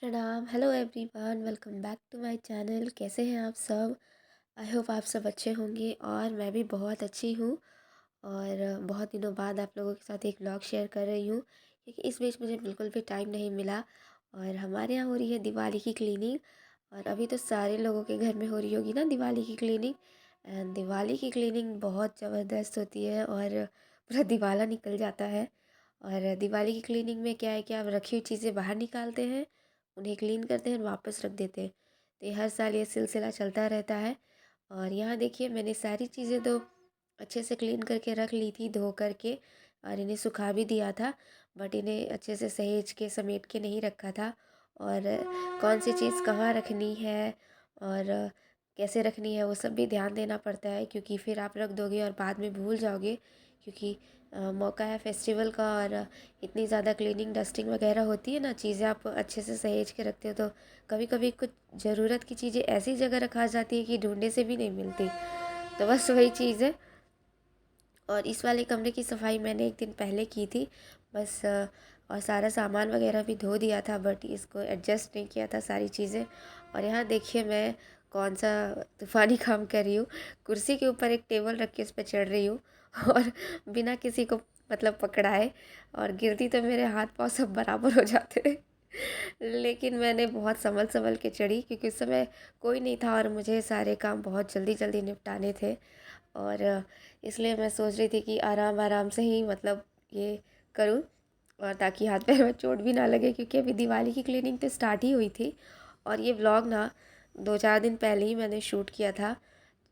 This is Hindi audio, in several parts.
प्रणाम। Hello everyone, welcome back to my channel. कैसे हैं आप सब? आई होप आप सब अच्छे होंगे और मैं भी बहुत अच्छी हूँ। और बहुत दिनों बाद आप लोगों के साथ एक व्लॉग शेयर कर रही हूँ क्योंकि इस बीच मुझे बिल्कुल भी टाइम नहीं मिला। और हमारे यहाँ हो रही है दिवाली की क्लीनिंग। और अभी तो सारे लोगों के घर में हो रही होगी ना दिवाली की क्लीनिंग। एंड दिवाली की क्लीनिंग बहुत ज़बरदस्त होती है और पूरा दिवाला निकल जाता है। और दिवाली की क्लीनिंग में क्या है कि आप रखी हुई चीज़ें बाहर निकालते हैं, उन्हें क्लीन करते हैं और वापस रख देते हैं। तो ये हर साल ये सिलसिला चलता रहता है। और यहाँ देखिए, मैंने सारी चीज़ें तो अच्छे से क्लीन करके रख ली थी, धो करके। और इन्हें सुखा भी दिया था, बट इन्हें अच्छे से सहेज के समेट के नहीं रखा था। और कौन सी चीज़ कहाँ रखनी है और कैसे रखनी है वो सब भी ध्यान देना पड़ता है, क्योंकि फिर आप रख दोगे और बाद में भूल जाओगे। क्योंकि मौका है फेस्टिवल का और इतनी ज़्यादा क्लीनिंग डस्टिंग वगैरह होती है ना, चीज़ें आप अच्छे से सहेज के रखते हो तो कभी कभी कुछ ज़रूरत की चीज़ें ऐसी जगह रखा जाती है कि ढूंढने से भी नहीं मिलती। तो बस वही चीज़ है। और इस वाले कमरे की सफाई मैंने एक दिन पहले की थी बस। और सारा सामान वगैरह भी धो दिया था, बट इसको एडजस्ट नहीं किया था सारी चीज़ें। और यहाँ देखिए, मैं कौन सा तूफ़ानी काम कर रही हूँ। कुर्सी के ऊपर एक टेबल रख के उस पर चढ़ रही हूँ और बिना किसी को मतलब पकड़ाए। और गिरती तो मेरे हाथ पाँव सब बराबर हो जाते। लेकिन मैंने बहुत संभल संभल के चढ़ी, क्योंकि उस समय कोई नहीं था और मुझे सारे काम बहुत जल्दी जल्दी निपटाने थे। और इसलिए मैं सोच रही थी कि आराम आराम से ही मतलब ये करूं, और ताकि हाथ पैर में चोट भी ना लगे, क्योंकि अभी दिवाली की क्लीनिंग तो स्टार्ट ही हुई थी। और ये व्लॉग ना 2-4 दिन पहले ही मैंने शूट किया था।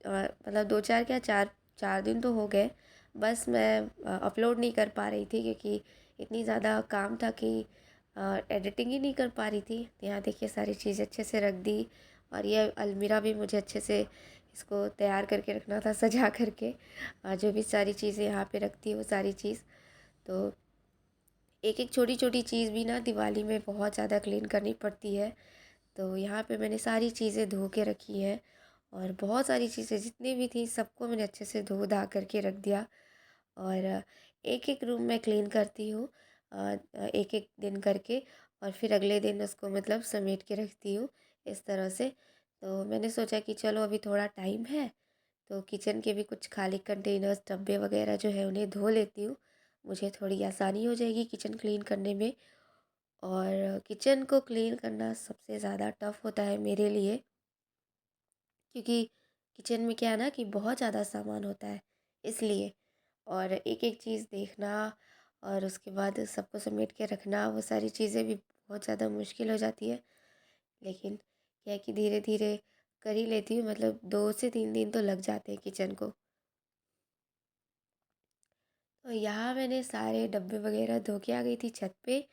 और मतलब 2-4 क्या, 4 4 दिन तो हो गए। बस मैं अपलोड नहीं कर पा रही थी क्योंकि इतनी ज़्यादा काम था कि एडिटिंग ही नहीं कर पा रही थी। तो यहाँ देखिए, सारी चीज़ अच्छे से रख दी। और ये अलमीरा भी मुझे अच्छे से इसको तैयार करके रखना था, सजा करके। जो भी सारी चीज़ें यहाँ पे रखती है वो सारी चीज़। तो एक एक छोटी छोटी चीज़ भी ना दिवाली में बहुत ज़्यादा क्लीन करनी पड़ती है। तो यहाँ पे मैंने सारी चीज़ें धो के रखी हैं। और बहुत सारी चीज़ें जितनी भी थी सबको मैंने अच्छे से धो धा करके रख दिया। और एक एक रूम मैं क्लीन करती हूँ, एक एक दिन करके। और फिर अगले दिन उसको मतलब समेट के रखती हूँ इस तरह से। तो मैंने सोचा कि चलो अभी थोड़ा टाइम है, तो किचन के भी कुछ खाली कंटेनर्स डब्बे वगैरह जो है उन्हें धो लेती हूँ। मुझे थोड़ी आसानी हो जाएगी किचन क्लीन करने में। और किचन को क्लीन करना सबसे ज़्यादा टफ़ होता है मेरे लिए, क्योंकि किचन में क्या है ना कि बहुत ज़्यादा सामान होता है, इसलिए। और एक एक चीज़ देखना और उसके बाद सबको समेट के रखना, वो सारी चीज़ें भी बहुत ज़्यादा मुश्किल हो जाती है। लेकिन क्या है कि धीरे धीरे कर ही लेती हूँ, मतलब 2 से 3 दिन तो लग जाते हैं किचन को। तो यहाँ मैंने सारे डब्बे वगैरह धो के आ गई थी छत पे।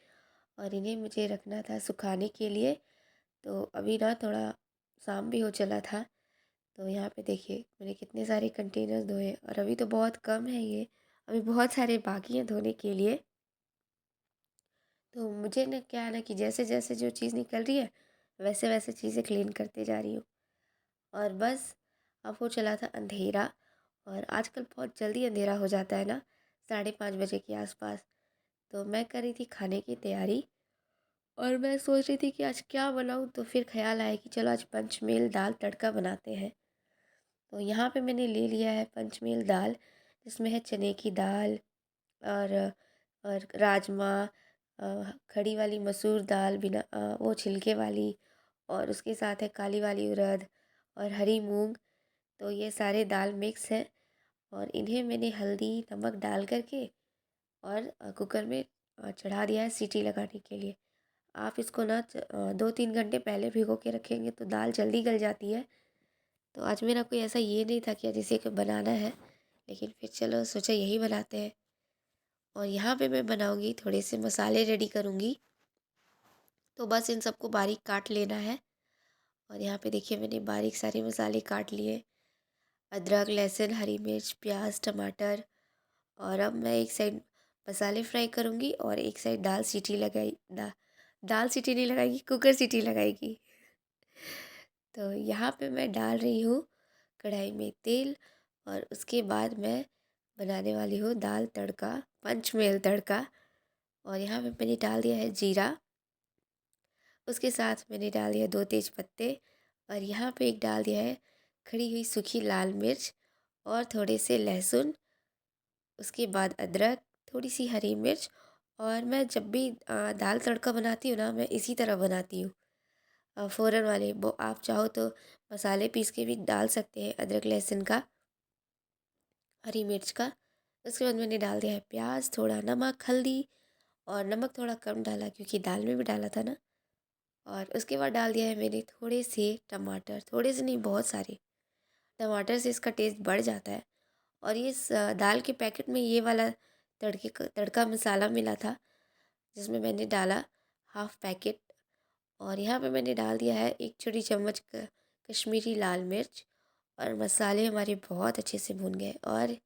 और इन्हें मुझे रखना था सुखाने के लिए। तो अभी ना थोड़ा शाम भी हो चला था। तो यहाँ पे देखिए, मैंने कितने सारे कंटेनर्स धोए और अभी तो बहुत कम है ये। अभी बहुत सारे बाकी हैं धोने के लिए। तो मुझे ना क्या है ना कि जैसे जैसे जो चीज़ निकल रही है वैसे वैसे चीज़ें क्लीन करते जा रही हूँ। और बस अब हो चला था अंधेरा। और आजकल बहुत जल्दी अंधेरा हो जाता है ना, 5:30 बजे के आसपास। तो मैं कर रही थी खाने की तैयारी और मैं सोच रही थी कि आज क्या बनाऊँ, तो फिर ख्याल आया कि चलो आज पंचमेल दाल तड़का बनाते हैं। तो यहाँ पे मैंने ले लिया है पंचमेल दाल, जिसमें है चने की दाल और राजमा, खड़ी वाली मसूर दाल बिना वो छिलके वाली, और उसके साथ है काली वाली उड़द और हरी मूंग। तो ये सारे दाल मिक्स हैं। और इन्हें मैंने हल्दी नमक डाल करके और कुकर में चढ़ा दिया है सीटी लगाने के लिए। आप इसको ना 2-3 घंटे पहले भिगो के रखेंगे तो दाल जल्दी गल जाती है। तो आज मेरा कोई ऐसा ये नहीं था कि आज इसे को बनाना है, लेकिन फिर चलो सोचा यही बनाते हैं। और यहाँ पे मैं बनाऊँगी, थोड़े से मसाले रेडी करूँगी। तो बस इन सबको बारीक काट लेना है। और यहाँ पे देखिए, मैंने बारीक सारे मसाले काट लिए। अदरक, लहसुन, हरी मिर्च, प्याज, टमाटर। और अब मैं एक साइड मसाले फ्राई करूँगी और एक साइड दाल सीटी नहीं लगाएगी, कुकर सीटी लगाएगी। तो यहाँ पे मैं डाल रही हूँ कढ़ाई में तेल। और उसके बाद मैं बनाने वाली हूँ दाल तड़का, पंचमेल तड़का। और यहाँ पे मैंने डाल दिया है जीरा, उसके साथ मैंने डाल दिया 2 तेज पत्ते और यहाँ पे एक डाल दिया है खड़ी हुई सूखी लाल मिर्च और थोड़े से लहसुन, उसके बाद अदरक, थोड़ी-सी हरी मिर्च। और मैं जब भी दाल तड़का बनाती हूँ ना, मैं इसी तरह बनाती हूँ। फ़ौरन वाले वो आप चाहो तो मसाले पीस के भी डाल सकते हैं, अदरक लहसुन का, हरी मिर्च का। उसके बाद मैंने डाल दिया है प्याज़, थोड़ा नमक, हल्दी। और नमक थोड़ा कम डाला क्योंकि दाल में भी डाला था ना। और उसके बाद डाल दिया है मैंने थोड़े से टमाटर, थोड़े से नहीं बहुत सारे। टमाटर से इसका टेस्ट बढ़ जाता है। और ये दाल के पैकेट में ये वाला तड़का मसाला मिला था, जिसमें मैंने डाला हाफ़ पैकेट। और यहाँ पे मैंने डाल दिया है 1 छोटी चम्मच कश्मीरी लाल मिर्च। और मसाले हमारे बहुत अच्छे से भुन गए। और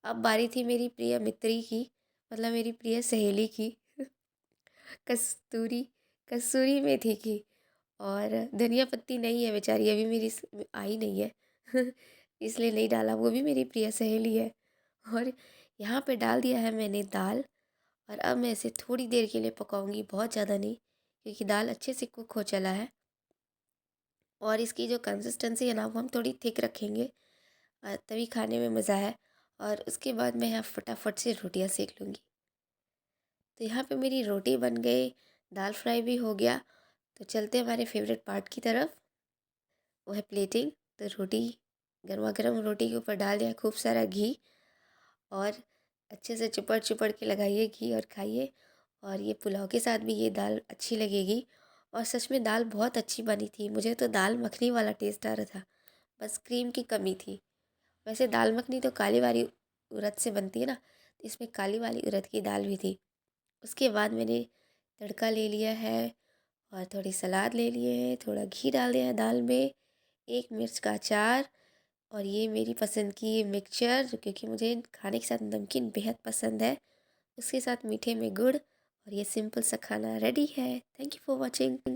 अब बारी थी मेरी प्रिय मित्री की, मतलब मेरी प्रिय सहेली की, कस्तूरी कसूरी मेथी की। और धनिया पत्ती नहीं है बेचारी, अभी मेरी आई नहीं है इसलिए नहीं डाला, वो भी मेरी प्रिय सहेली है। और यहाँ पे डाल दिया है मैंने दाल। और अब मैं इसे थोड़ी देर के लिए पकाऊंगी, बहुत ज़्यादा नहीं, क्योंकि दाल अच्छे से कुक हो चला है। और इसकी जो कंसिस्टेंसी है ना, वो हम थोड़ी थिक रखेंगे, तभी खाने में मज़ा है। और उसके बाद मैं यहाँ फटाफट से रोटियाँ सेक लूँगी। तो यहाँ पे मेरी रोटी बन गई, दाल फ्राई भी हो गया। तो चलते हैं हमारे फेवरेट पार्ट की तरफ, वो है प्लेटिंग। तो रोटी, गर्मा गर्म रोटी के ऊपर डाल दिया खूब सारा घी। और अच्छे से चुपड़ चुपड़ के लगाइए घी और खाइए। और ये पुलाव के साथ भी ये दाल अच्छी लगेगी। और सच में दाल बहुत अच्छी बनी थी, मुझे तो दाल मखनी वाला टेस्ट आ रहा था, बस क्रीम की कमी थी। वैसे दाल मखनी तो काली वाली उड़द से बनती है ना, तो इसमें काली वाली उड़द की दाल भी थी। उसके बाद मैंने तड़का ले लिया है और थोड़ी सलाद ले लिए हैं, थोड़ा घी डाल दिया है दाल में, 1 मिर्च का अचार। और ये मेरी पसंद की मिक्सचर, जो क्योंकि मुझे खाने के साथ नमकीन बेहद पसंद है, उसके साथ मीठे में गुड़। और ये सिंपल सा खाना रेडी है। Thank you for watching.